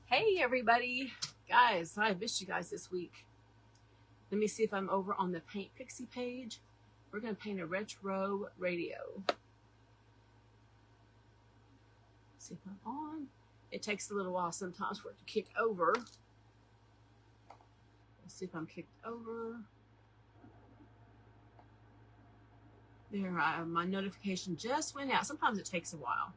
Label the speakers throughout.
Speaker 1: Hey everybody, guys, I missed you guys this week. Let me see if I'm over on the Paint Pixie page. We're going to paint a retro radio. See if I'm on. It takes a little while sometimes for it to kick over. Let's see if I'm kicked over. There, my notification just went out. Sometimes it takes a while.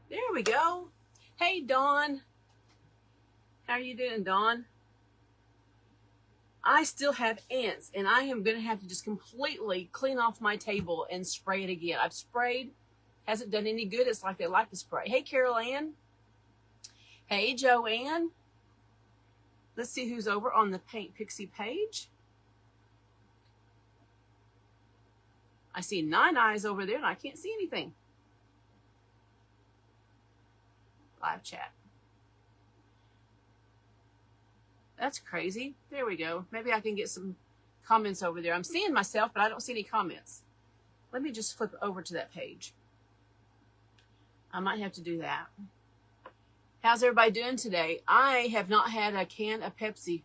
Speaker 1: There we go. Hey, Dawn. How are you doing, Dawn? I still have ants, and I am going to have to just completely clean off my table and spray it again. I've sprayed. Hasn't done any good. It's like they like to spray. Hey, Carol Ann. Hey, Joanne. Let's see who's over on the Paint Pixie page. I see 9 eyes over there, and I can't see anything. Live chat. That's crazy. There we go. Maybe I can get some comments over there. I'm seeing myself, but I don't see any comments. Let me just flip over to that page. I might have to do that. How's everybody doing today? I have not had a can of Pepsi,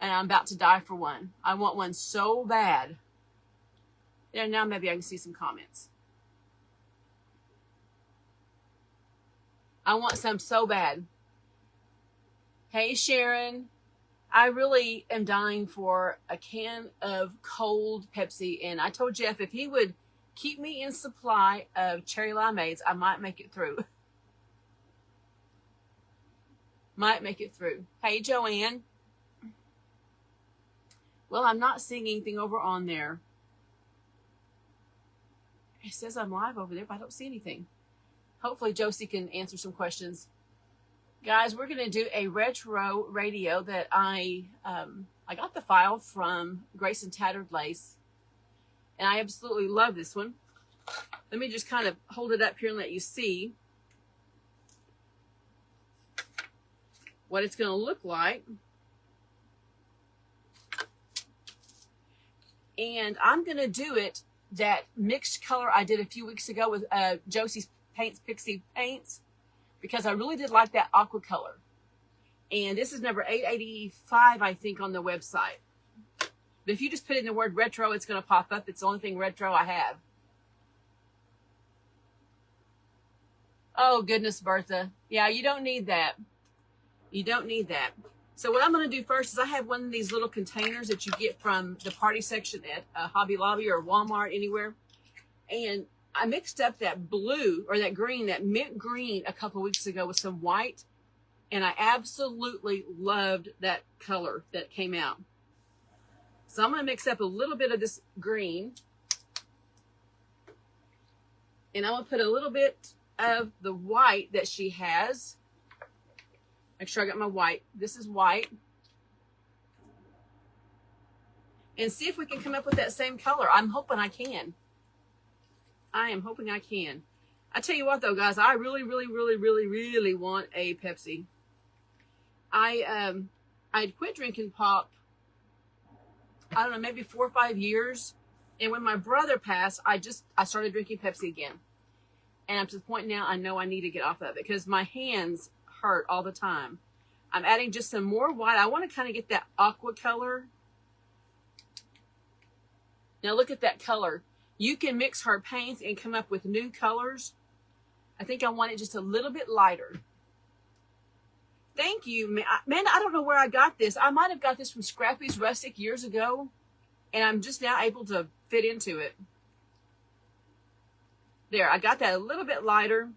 Speaker 1: and I'm about to die for one. I want one so bad. There, now maybe I can see some comments. I want some so bad. Hey, Sharon. I really am dying for a can of cold Pepsi. And I told Jeff if he would keep me in supply of cherry limeades, I might make it through. Might make it through. Hey, Joanne. Well, I'm not seeing anything over on there. It says I'm live over there, but I don't see anything. Hopefully Josie can answer some questions. Guys, we're going to do a retro radio that I got the file from Grace and Tattered Lace, and I absolutely love this one. Let me just kind of hold it up here and let you see what it's going to look like. And I'm going to do it that mixed color I did a few weeks ago with Josie's Pixie Paints, because I really did like that aqua color. And this is number 885, I think, on the website. But if you just put in the word retro, it's going to pop up. It's the only thing retro I have. Oh, goodness, Bertha. Yeah, you don't need that. You don't need that. So what I'm going to do first is I have one of these little containers that you get from the party section at Hobby Lobby or Walmart, anywhere. And I mixed up that blue or that green, that mint green, a couple weeks ago with some white, and I absolutely loved that color that came out. So I'm going to mix up a little bit of this green, and I'm going to put a little bit of the white that she has. Make sure I got my white. This is white. And see if we can come up with that same color. I'm hoping I can. I am hoping I can. I tell you what, though, guys, I really want a Pepsi. I had quit drinking pop, I don't know, maybe 4 or 5 years. And when my brother passed, I started drinking Pepsi again. And I'm to the point now I know I need to get off of it because my hands hurt all the time. I'm adding just some more white. I want to kind of get that aqua color. Now look at that color. You can mix her paints and come up with new colors. I think I want it just a little bit lighter. Thank you. Man, I don't know where I got this. I might have got this from Scrappy's Rustic years ago, and I'm just now able to fit into it. There, I got that a little bit lighter.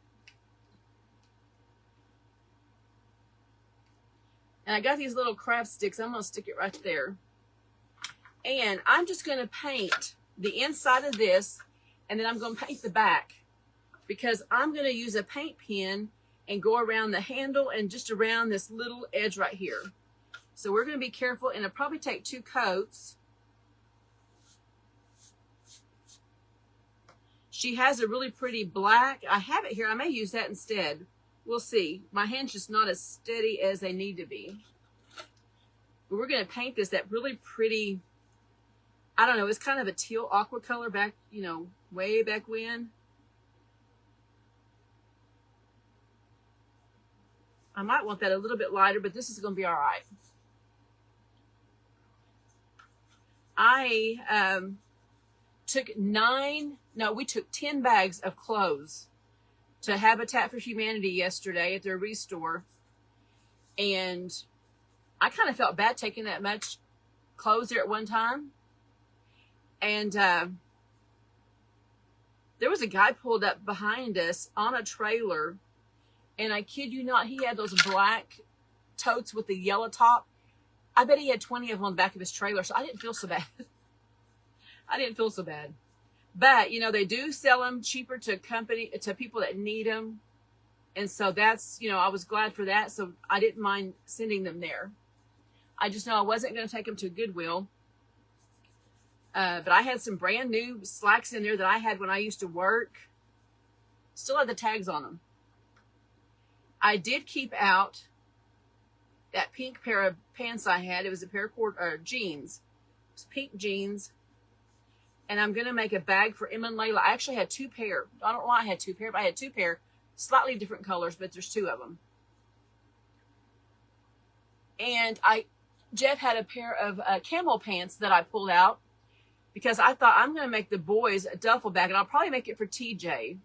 Speaker 1: And I got these little craft sticks. I'm going to stick it right there. And I'm just going to paint the inside of this, and then I'm going to paint the back because I'm going to use a paint pen and go around the handle and just around this little edge right here. So we're going to be careful, and it'll probably take 2 coats. She has a really pretty black. I have it here. I may use that instead. We'll see. My hand's just not as steady as they need to be. But we're going to paint this that really pretty, I don't know, it's kind of a teal aqua color back, you know, way back when. I might want that a little bit lighter, but this is going to be all right. I took we took 10 bags of clothes to Habitat for Humanity yesterday at their restore. And I kind of felt bad taking that much clothes there at one time. And there was a guy pulled up behind us on a trailer. And I kid you not, he had those black totes with the yellow top. I bet he had 20 of them on the back of his trailer. So I didn't feel so bad. I didn't feel so bad. But, you know, they do sell them cheaper to people that need them. And so that's, you know, I was glad for that. So I didn't mind sending them there. I just know I wasn't going to take them to Goodwill. But I had some brand new slacks in there that I had when I used to work. Still had the tags on them. I did keep out that pink pair of pants I had. It was a pair of jeans. It was pink jeans. And I'm going to make a bag for Emma and Layla. I actually had 2 pair. I don't know why I had 2 pair, but I had 2 pair. Slightly different colors, but there's 2 of them. And Jeff had a pair of camel pants that I pulled out because I thought I'm going to make the boys a duffel bag. And I'll probably make it for TJ.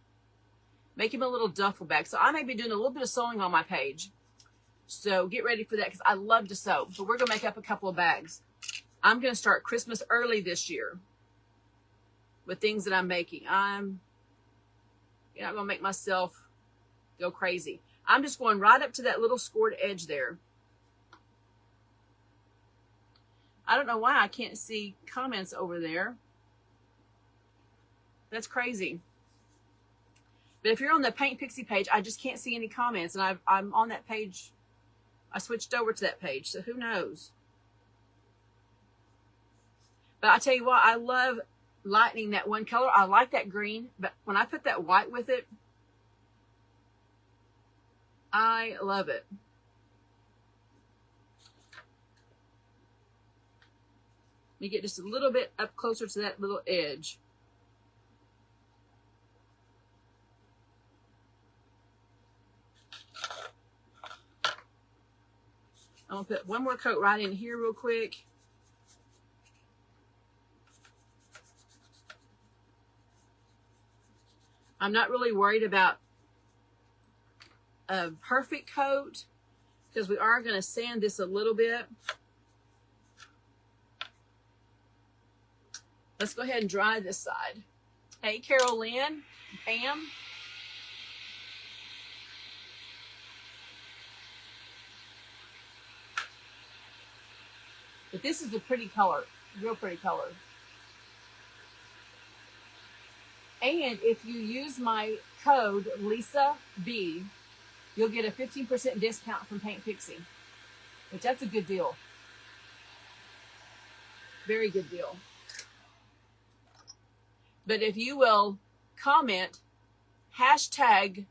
Speaker 1: Make him a little duffel bag. So I may be doing a little bit of sewing on my page. So get ready for that because I love to sew. But we're going to make up a couple of bags. I'm going to start Christmas early this year with things that I'm making. I'm not going to make myself go crazy. I'm just going right up to that little scored edge there. I don't know why I can't see comments over there. That's crazy. But if you're on the Paint Pixie page, I just can't see any comments. And I'm on that page. I switched over to that page, so who knows? But I tell you what, I love lightening that one color. I like that green, but when I put that white with it, I love it. Let me get just a little bit up closer to that little edge. I'm going to put one more coat right in here real quick. I'm not really worried about a perfect coat because we are going to sand this a little bit. Let's go ahead and dry this side. Hey, Carol Lynn, Pam. But this is a pretty color, real pretty color. And if you use my code Lisa B, you'll get a 15% discount from Paint Pixie, which that's a good deal. Very good deal. But if you will comment hashtag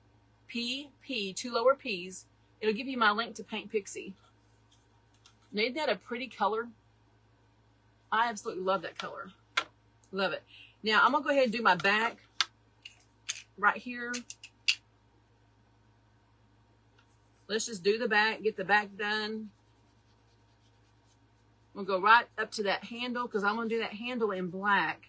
Speaker 1: PP, 2 lower P's, it'll give you my link to Paint Pixie. And isn't that a pretty color? I absolutely love that color. Love it. Now, I'm going to go ahead and do my back right here. Let's just do the back, get the back done. I'm going to go right up to that handle because I'm going to do that handle in black.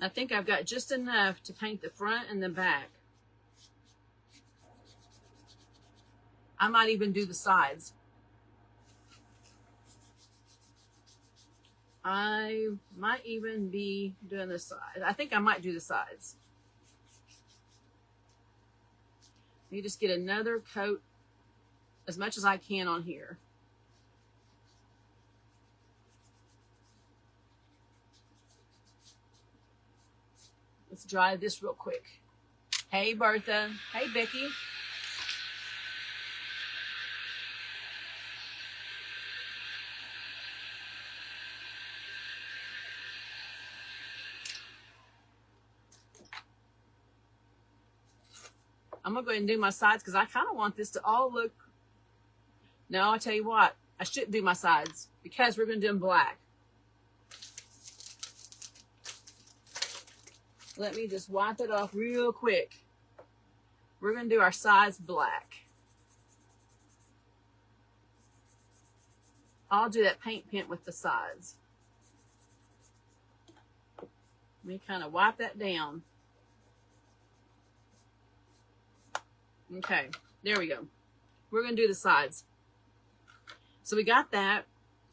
Speaker 1: I think I've got just enough to paint the front and the back. I might even do the sides. I might even be doing the sides. I think I might do the sides. Let me just get another coat as much as I can on here. Let's dry this real quick. Hey, Bertha. Hey, Becky. I'm going to go ahead and do my sides because I kind of want this to all look... No, I'll tell you what. I shouldn't do my sides because we're going to do them black. Let me just wipe it off real quick. We're going to do our sides black. I'll do that paint pen with the sides. Let me kind of wipe that down. Okay, there we go. We're going to do the sides. So we got that.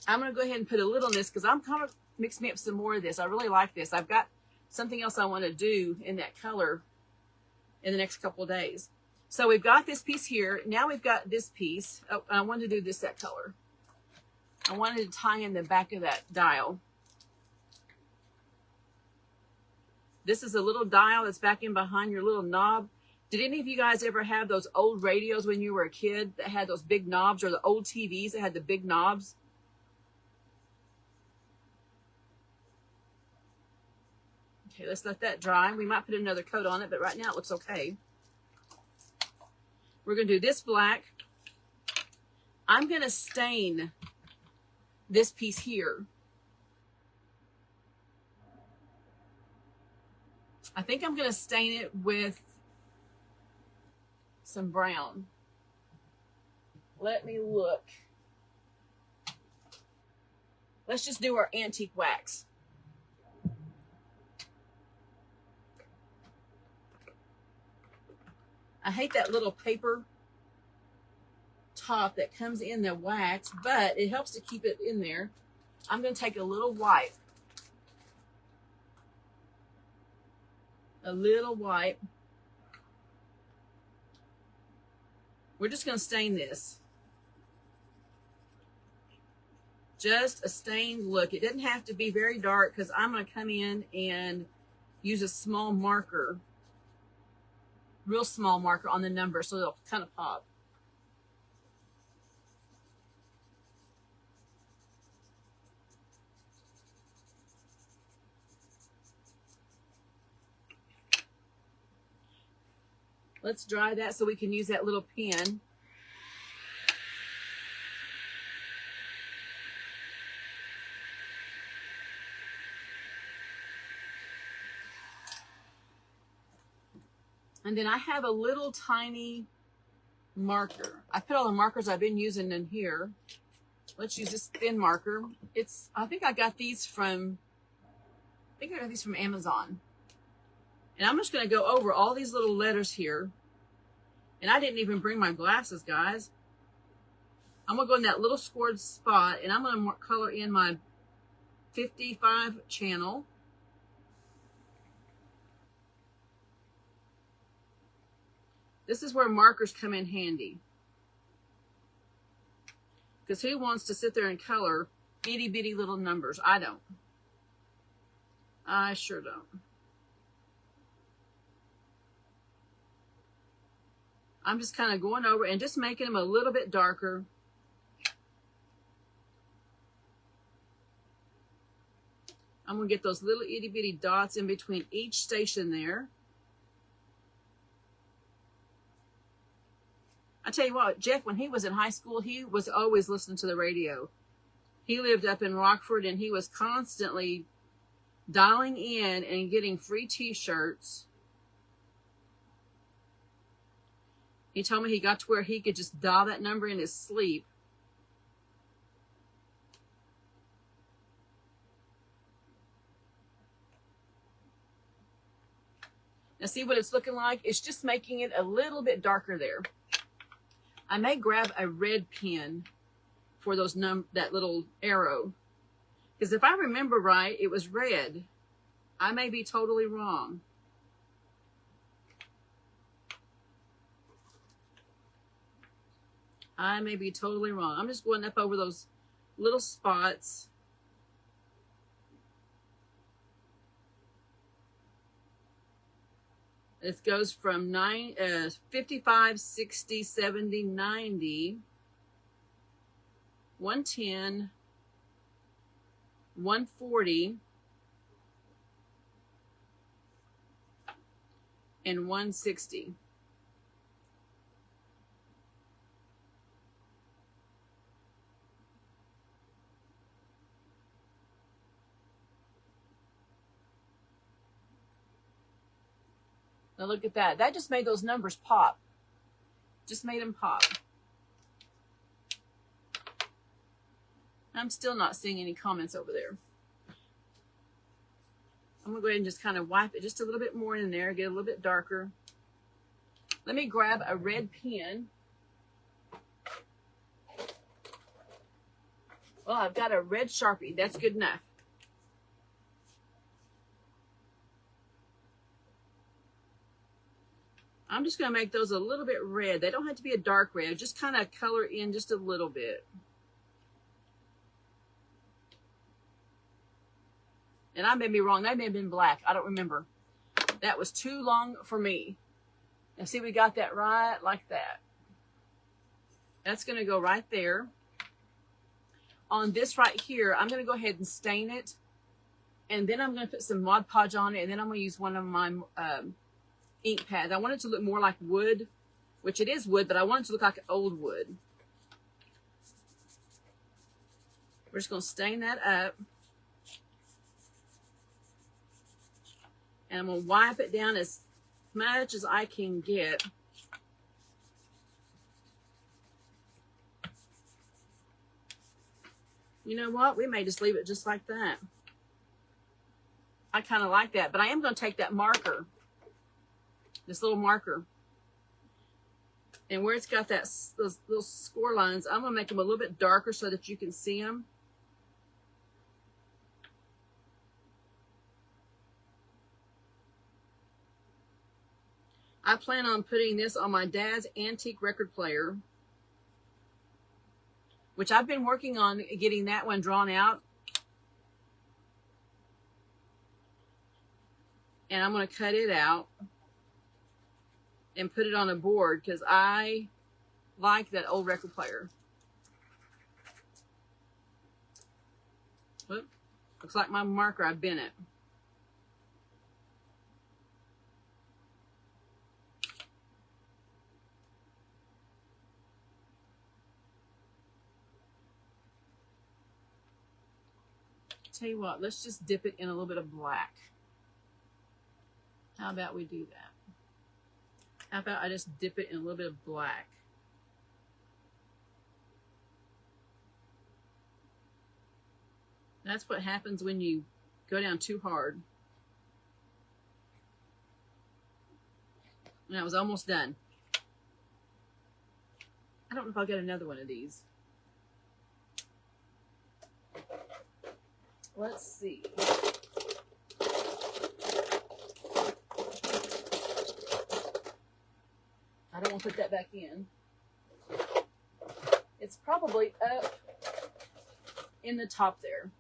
Speaker 1: I'm going to go ahead and put a little in this because I'm kind of mixing up some more of this. I really like this. I've got something else I want to do in that color in the next couple of days. So we've got this piece here. Now we've got this piece. Oh, I wanted to do this that color. I wanted to tie in the back of that dial. This is a little dial that's back in behind your little knob. Did any of you guys ever have those old radios when you were a kid that had those big knobs, or the old TVs that had the big knobs? Okay, let's let that dry. We might put another coat on it, but right now it looks okay. We're going to do this black. I'm going to stain this piece here. I think I'm going to stain it with some brown. Let me look. Let's just do our antique wax. I hate that little paper top that comes in the wax, but it helps to keep it in there. I'm going to take a little wipe. A little wipe. We're just going to stain this. Just a stained look. It doesn't have to be very dark because I'm going to come in and use a small marker. Real small marker on the number so it'll kind of pop. Let's dry that so we can use that little pen. And then I have a little tiny marker. I put all the markers I've been using in here. Let's use this thin marker. I think I got these from Amazon. And I'm just going to go over all these little letters here. And I didn't even bring my glasses, guys. I'm going to go in that little scored spot, and I'm going to color in my 55 channel. This is where markers come in handy. Because who wants to sit there and color itty bitty little numbers? I don't. I sure don't. I'm just kind of going over and just making them a little bit darker. I'm going to get those little itty bitty dots in between each station there. I tell you what, Jeff, when he was in high school, he was always listening to the radio. He lived up in Rockford, and he was constantly dialing in and getting free t-shirts. He told me he got to where he could just dial that number in his sleep. Now see what it's looking like? It's just making it a little bit darker there. I may grab a red pen for those that little arrow. Because if I remember right, it was red. I may be totally wrong. I may be totally wrong. I'm just going up over those little spots. It goes from 55, 60, 70, 90, 110, 140, and 160. Now look at that. That just made those numbers pop. Just made them pop. I'm still not seeing any comments over there. I'm going to go ahead and just kind of wipe it just a little bit more in there, get a little bit darker. Let me grab a red pen. Well, I've got a red Sharpie. That's good enough. I'm just going to make those a little bit red. They don't have to be a dark red. Just kind of color in just a little bit. And I may be wrong. That may have been black. I don't remember. That was too long for me. And see, we got that right like that. That's going to go right there. On this right here, I'm going to go ahead and stain it. And then I'm going to put some Mod Podge on it. And then I'm going to use one of my ink pads. I want it to look more like wood, which it is wood, but I want it to look like old wood. We're just going to stain that up. And I'm going to wipe it down as much as I can get. You know what? We may just leave it just like that. I kind of like that. But I am going to take that marker, this little marker, and where it's got those little score lines, I'm going to make them a little bit darker so that you can see them. I plan on putting this on my dad's antique record player, which I've been working on getting that one drawn out. And I'm going to cut it out and put it on a board because I like that old record player. Whoop. Looks like my marker, I've bent it. Tell you what, let's just dip it in a little bit of black. How about we do that? How about I just dip it in a little bit of black? That's what happens when you go down too hard. And I was almost done. I don't know if I'll get another one of these. Let's see. I don't want to put that back in. It's probably up in the top there.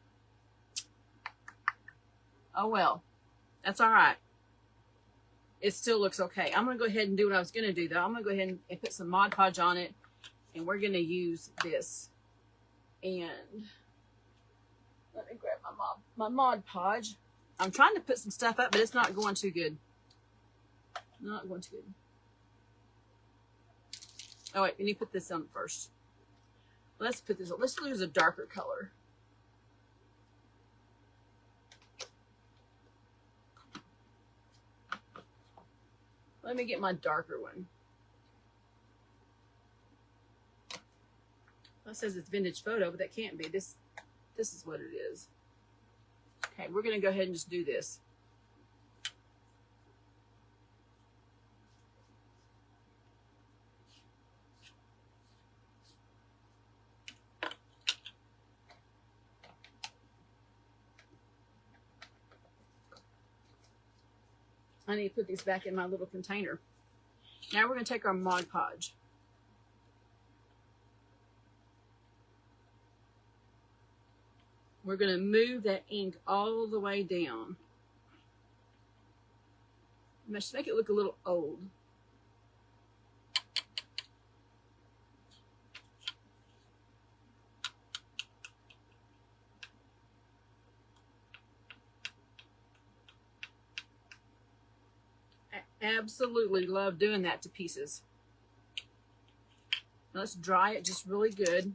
Speaker 1: Oh well, that's all right. It still looks okay. I'm going to go ahead and do what I was going to do though. I'm going to go ahead and put some Mod Podge on it, and we're going to use this. And let me grab my Mod Podge. I'm trying to put some stuff up, but it's not going too good. Not going too good. Oh wait, we need to put this on first. Let's put this on. Let's use a darker color. Let me get my darker one. That says it's vintage photo, but that can't be. This is what it is. Okay, we're going to go ahead and just do this. I need to put these back in my little container. Now we're going to take our Mod Podge. We're going to move that ink all the way down. Let's make it look a little old. I absolutely love doing that to pieces. Now let's dry it just really good.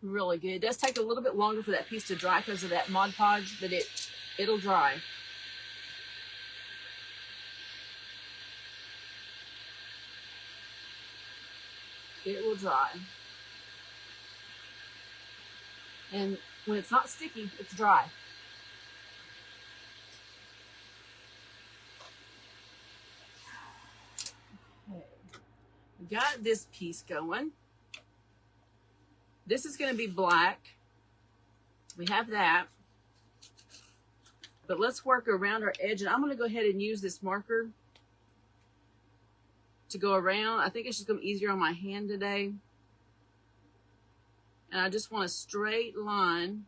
Speaker 1: Really good. It does take a little bit longer for that piece to dry because of that Mod Podge, but it'll dry. It will dry. And when it's not sticky, it's dry. Okay. We got this piece going. This is going to be black. We have that. But let's work around our edge. And I'm going to go ahead and use this marker to go around. I think it's just going to be easier on my hand today. And I just want a straight line.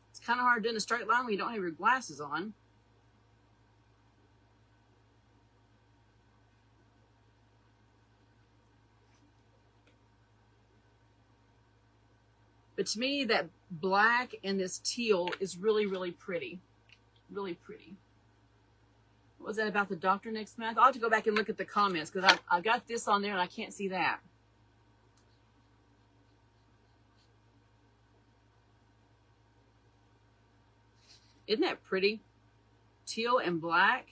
Speaker 1: It's kind of hard doing a straight line when you don't have your glasses on. But to me, that black and this teal is really, really pretty. Really pretty. What was that about the doctor next month? I'll have to go back and look at the comments because I got this on there and I can't see that. Isn't that pretty? Teal and black.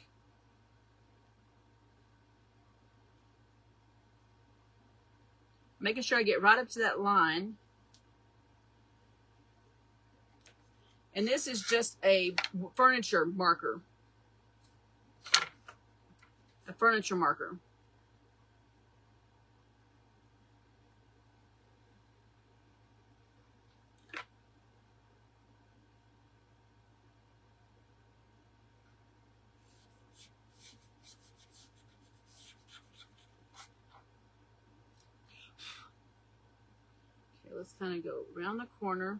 Speaker 1: Making sure I get right up to that line. And this is just a furniture marker. A furniture marker. Okay, let's kind of go around the corner.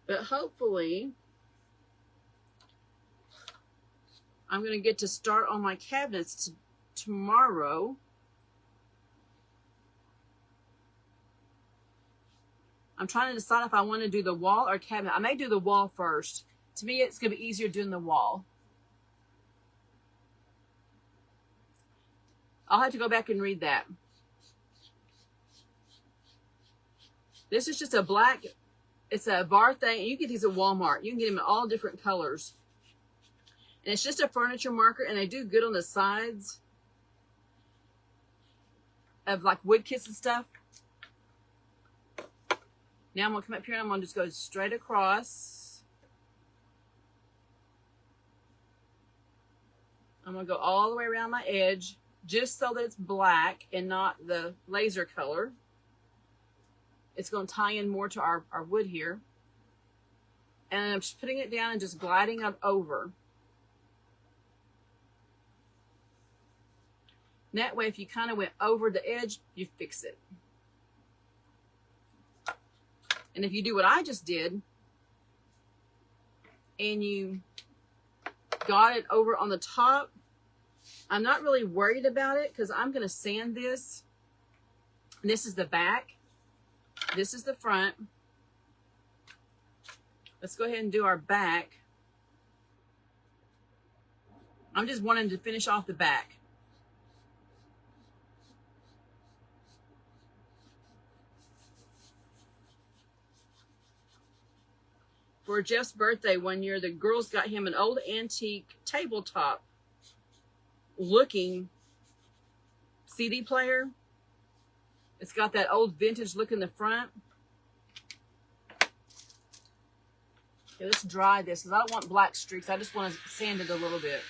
Speaker 1: But hopefully, I'm going to get to start on my cabinets tomorrow. I'm trying to decide if I want to do the wall or cabinet. I may do the wall first. To me, it's going to be easier doing the wall. I'll have to go back and read that. This is just a black... It's a bar thing. You get these at Walmart. You can get them in all different colors. And it's just a furniture marker, and they do good on the sides of like wood kits and stuff. Now I'm going to come up here and I'm going to just go straight across. I'm going to go all the way around my edge just so that it's black and not the laser color. It's going to tie in more to our wood here. And I'm just putting it down and just gliding up over. And that way, if you kind of went over the edge, you fix it. And if you do what I just did, and you got it over on the top, I'm not really worried about it because I'm going to sand this. And this is the back. This is the front. Let's go ahead and do our back. I'm just wanting to finish off the back. For Jeff's birthday one year, the girls got him an old antique tabletop looking CD player. It's got that old vintage look in the front. Okay, let's dry this because I don't want black streaks. I just want to sand it a little bit.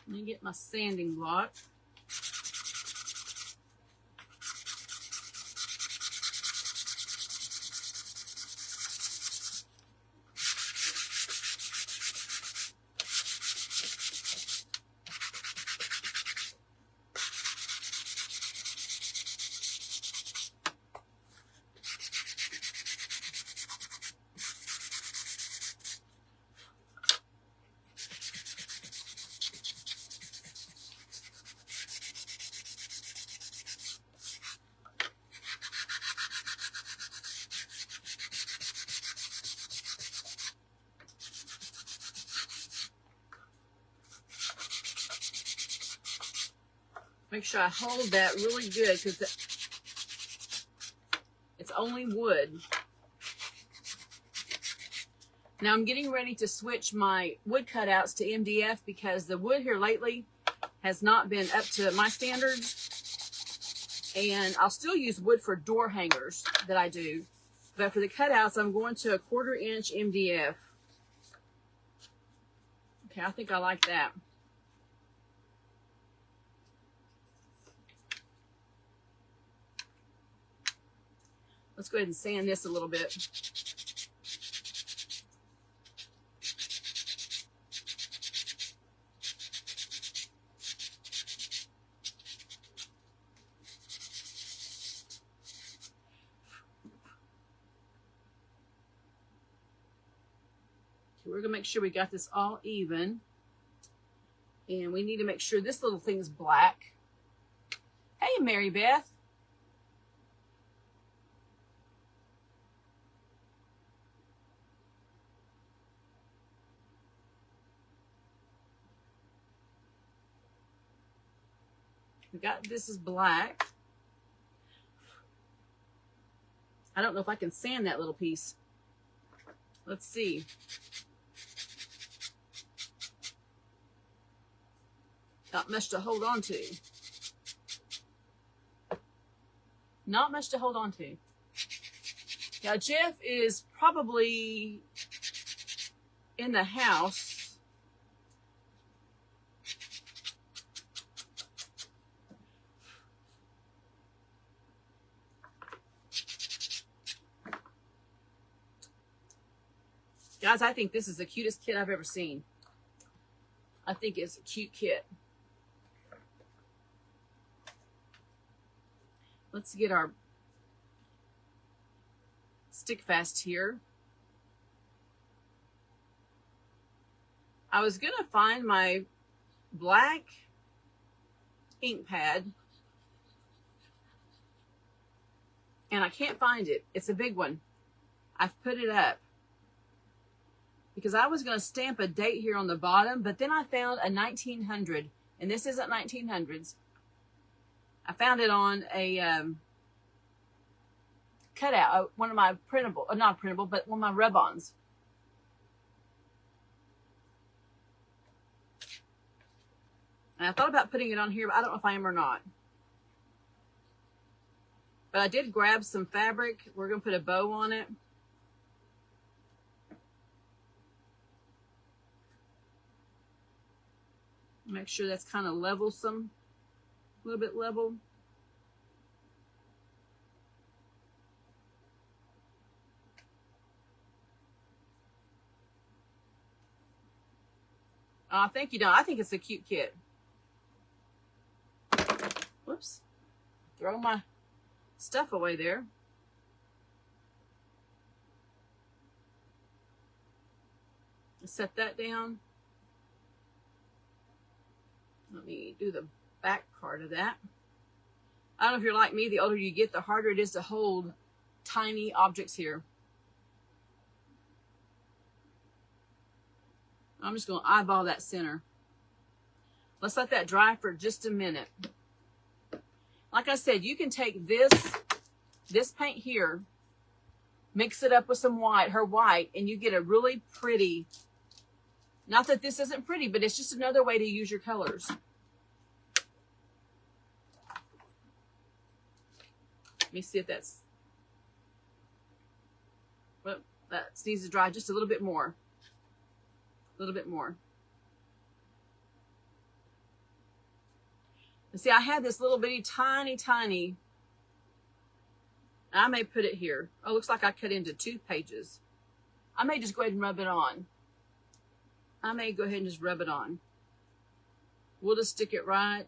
Speaker 1: Let me get my sanding block. Make sure I hold that really good because it's only wood. Now I'm getting ready to switch my wood cutouts to MDF because the wood here lately has not been up to my standards. And I'll still use wood for door hangers that I do. But for the cutouts, I'm going to a 1/4 inch MDF. Okay, I think I like that. Let's go ahead and sand this a little bit. We're going to make sure we got this all even. And we need to make sure this little thing is black. Hey, Mary Beth. We got this is black. I don't know if I can sand that little piece. Let's see. Not much to hold on to. Not much to hold on to. Now, Jeff is probably in the house. Guys, I think this is the cutest kit I've ever seen. I think it's a cute kit. Let's get our stick fast here. I was going to find my black ink pad, and I can't find it. It's a big one. I've put it up because I was going to stamp a date here on the bottom, but then I found a 1900, and this isn't 1900s. I found it on a cutout, one of my printable, not printable, but one of my rub-ons. And I thought about putting it on here, but I don't know if I am or not. But I did grab some fabric. We're going to put a bow on it. Make sure that's kind of level-some. A little bit level. I think you know. I think it's a cute kit. Whoops. Throw my stuff away there. Set that down. Let me do the back part of that. I don't know if you're like me, the older you get, the harder it is to hold tiny objects here. I'm just going to eyeball that center. Let's let that dry for just a minute. Like I said, you can take this paint here, mix it up with some white, her white, and you get a really pretty, not that this isn't pretty, but it's just another way to use your colors. Let me see if that's, well, that needs to dry just a little bit more. A little bit more. And see, I had this little bitty, tiny, I may put it here. Oh, looks like I cut into 2 pages. I may just go ahead and rub it on. I may go ahead and just rub it on. We'll just stick it right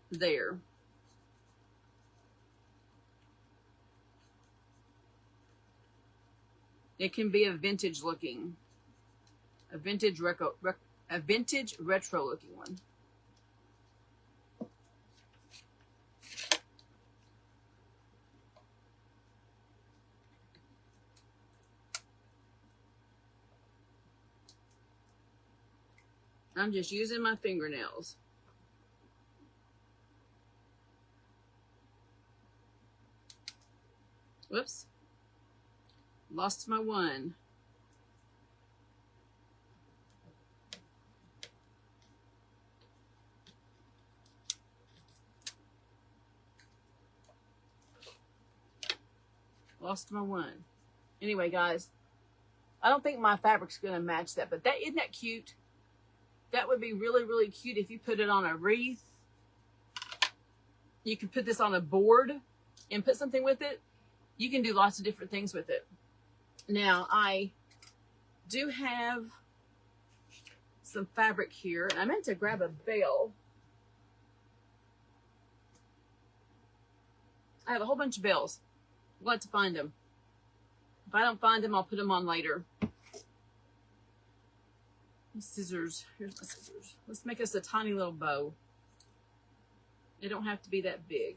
Speaker 1: there. It can be a vintage looking, a vintage retro looking one. I'm just using my fingernails. Whoops. Lost my one. Lost my one. Anyway, guys, I don't think my fabric's going to match that, but isn't that cute? That would be really, really cute if you put it on a wreath. You can put this on a board and put something with it. You can do lots of different things with it. Now, I do have some fabric here, and I meant to grab a bale. I have a whole bunch of bales. I'd like to find them. If I don't find them, I'll put them on later. Scissors. Here's my scissors. Let's make us a tiny little bow. They don't have to be that big.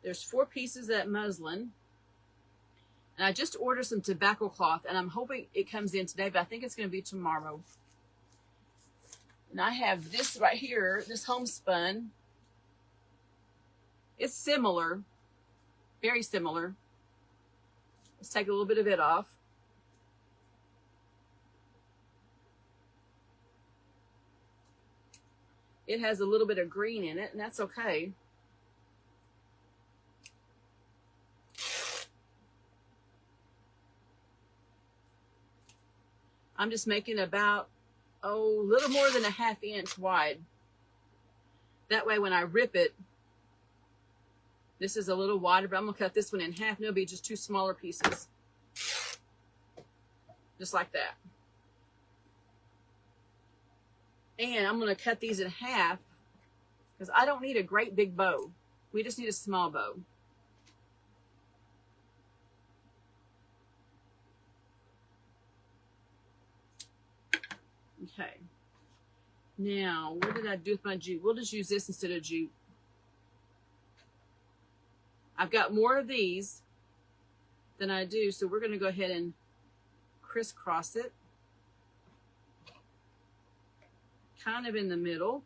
Speaker 1: There's 4 pieces of that muslin. And I just ordered some tobacco cloth, and I'm hoping it comes in today, but I think it's going to be tomorrow. And I have this right here, this homespun. It's similar, very similar. Let's take a little bit of it off. It has a little bit of green in it, and that's okay. I'm just making about, a little more than a ½ inch wide. That way when I rip it, this is a little wider, but I'm going to cut this one in half, and it'll be just 2 smaller pieces. Just like that. And I'm going to cut these in half because I don't need a great big bow. We just need a small bow. Okay. Now, what did I do with my jute? We'll just use this instead of jute. I've got more of these than I do, so we're going to go ahead and crisscross it. Kind of in the middle.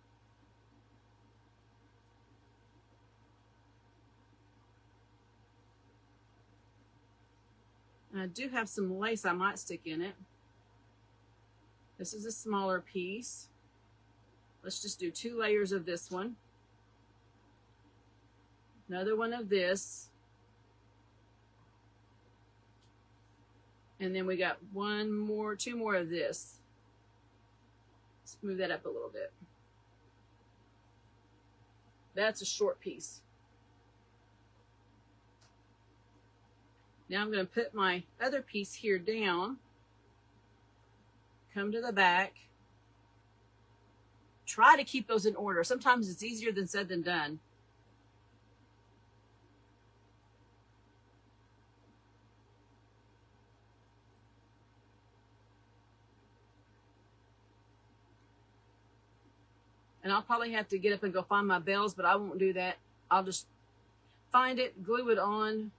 Speaker 1: And I do have some lace I might stick in it. This is a smaller piece. Let's just do 2 layers of this one. Another one of this. And then we got 2 more of this. Let's move that up a little bit. That's a short piece. Now I'm going to put my other piece here down. Come to the back. Try to keep those in order. Sometimes it's easier than said than done. And I'll probably have to get up and go find my bells, but I won't do that. I'll just find it, glue it on.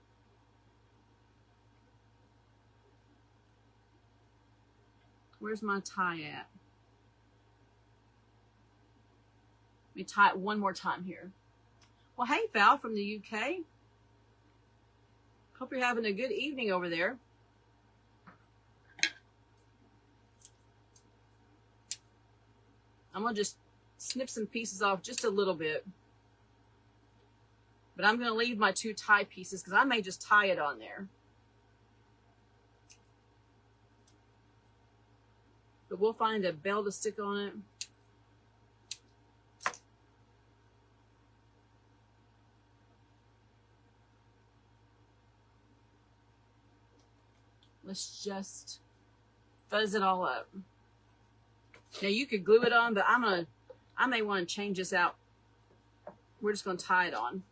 Speaker 1: Where's my tie at? Let me tie it one more time here. Well, hey, Val from the UK. Hope you're having a good evening over there. I'm going to just snip some pieces off just a little bit. But I'm going to leave my 2 tie pieces because I may just tie it on there. But we'll find a bell to stick on it. Let's just fuzz it all up. Now you could glue it on, but I may want to change this out. We're just going to tie it on.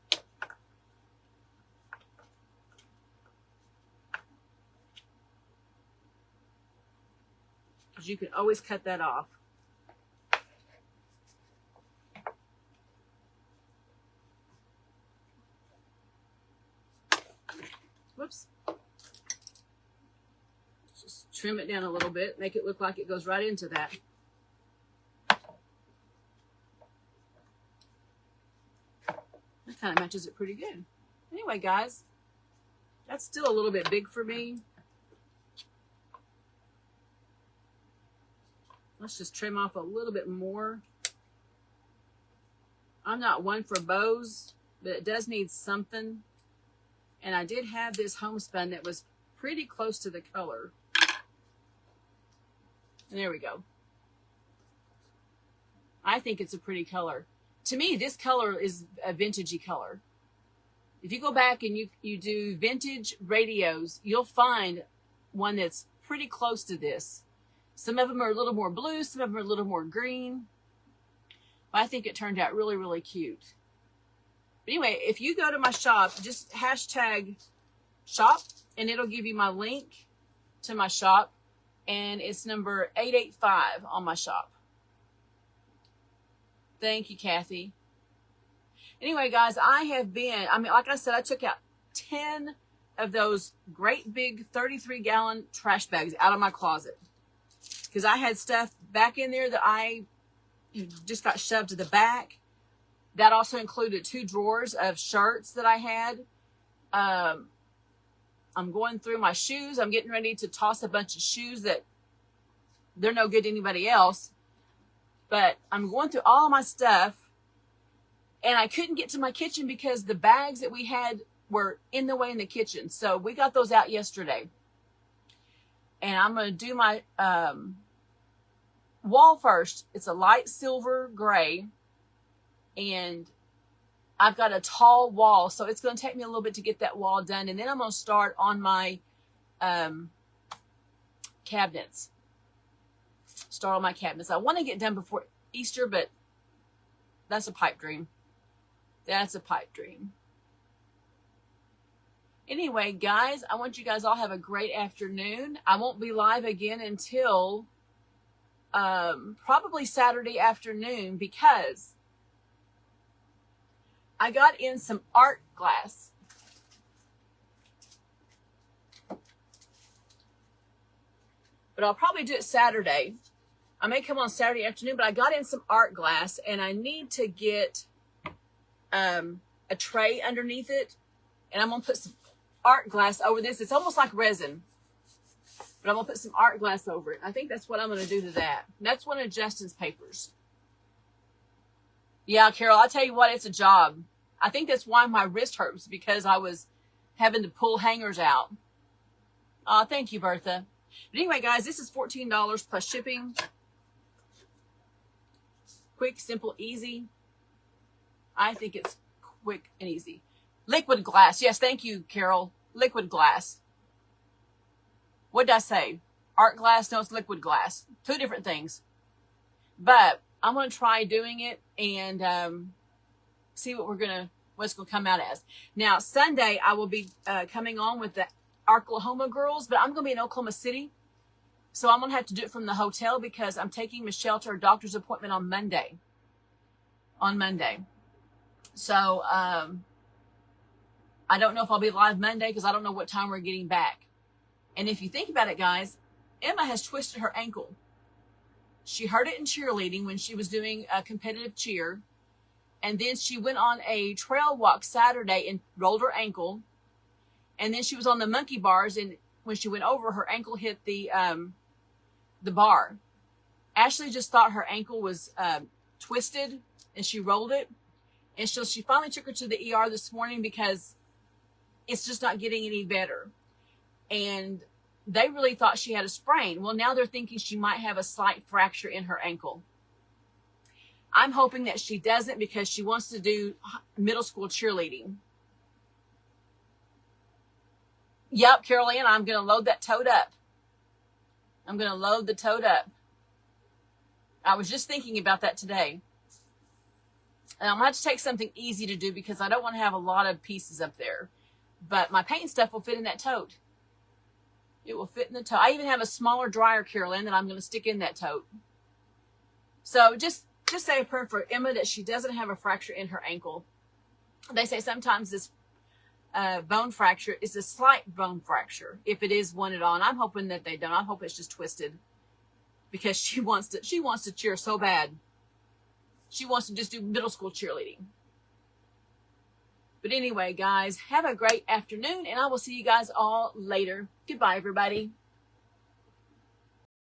Speaker 1: Because you can always cut that off. Whoops. Just trim it down a little bit, make it look like it goes right into that. kind of matches it pretty good. Anyway, guys, that's still a little bit big for me. Let's just trim off a little bit more. I'm not one for bows, but it does need something. And I did have this homespun that was pretty close to the color. And there we go. I think it's a pretty color. To me, this color is a vintagey color. If you go back and you do vintage radios, you'll find one that's pretty close to this. Some of them are a little more blue, some of them are a little more green. But I think it turned out really, really cute. But anyway, if you go to my shop, just hashtag shop, and it'll give you my link to my shop. And it's number 885 on my shop. Thank you, Kathy. Anyway, guys, like I said, I took out 10 of those great big 33-gallon trash bags out of my closet. Because I had stuff back in there that I just got shoved to the back. That also included 2 drawers of shirts that I had. I'm going through my shoes. I'm getting ready to toss a bunch of shoes that they're no good to anybody else. But I'm going through all my stuff. And I couldn't get to my kitchen because the bags that we had were in the way in the kitchen. So we got those out yesterday. And I'm going to do my wall first. It's a light silver gray. And I've got a tall wall. So it's going to take me a little bit to get that wall done. And then I'm going to start on my cabinets. Start on my cabinets. I want to get done before Easter, but that's a pipe dream. That's a pipe dream. Anyway, guys, I want you guys all have a great afternoon. I won't be live again until probably Saturday afternoon because I got in some art glass. But I'll probably do it Saturday. I may come on Saturday afternoon, but I got in some art glass and I need to get a tray underneath it. And I'm going to put some art glass over this. It's almost like resin. But I'm going to put some art glass over it. I think that's what I'm going to do to that. And that's one of Justin's papers. Yeah, Carol, I'll tell you what, it's a job. I think that's why my wrist hurts, because I was having to pull hangers out. Thank you, Bertha. But anyway, guys, this is $14 plus shipping. Quick, simple, easy. I think it's quick and easy. Liquid glass. Yes, thank you, Carol. Liquid glass. What did I say? Art glass? No, it's liquid glass. 2 different things. But I'm going to try doing it and see what's going to come out as. Now, Sunday, I will be coming on with the Oklahoma girls, but I'm going to be in Oklahoma City. So I'm going to have to do it from the hotel because I'm taking Michelle to her doctor's appointment on Monday. So I don't know if I'll be live Monday because I don't know what time we're getting back. And if you think about it, guys, Emma has twisted her ankle. She hurt it in cheerleading when she was doing a competitive cheer. And then she went on a trail walk Saturday and rolled her ankle. And then she was on the monkey bars, and when she went over, her ankle hit the bar. Ashley just thought her ankle was twisted, and she rolled it. And so she finally took her to the ER this morning because it's just not getting any better. And they really thought she had a sprain. Well, now they're thinking she might have a slight fracture in her ankle. I'm hoping that she doesn't because she wants to do middle school cheerleading. Yep, Carol Ann, I'm going to load that tote up. I'm going to load the tote up. I was just thinking about that today. And I'm going to have to take something easy to do because I don't want to have a lot of pieces up there. But my paint stuff will fit in that tote. It will fit in the tote. I even have a smaller dryer, Carol Ann, that I'm going to stick in that tote. So just say a prayer for Emma that she doesn't have a fracture in her ankle. They say sometimes this bone fracture is a slight bone fracture, if it is one at all. And I'm hoping that they don't. I hope it's just twisted because she wants to cheer so bad. She wants to just do middle school cheerleading. But anyway, guys, have a great afternoon, and I will see you guys all later. Goodbye, everybody.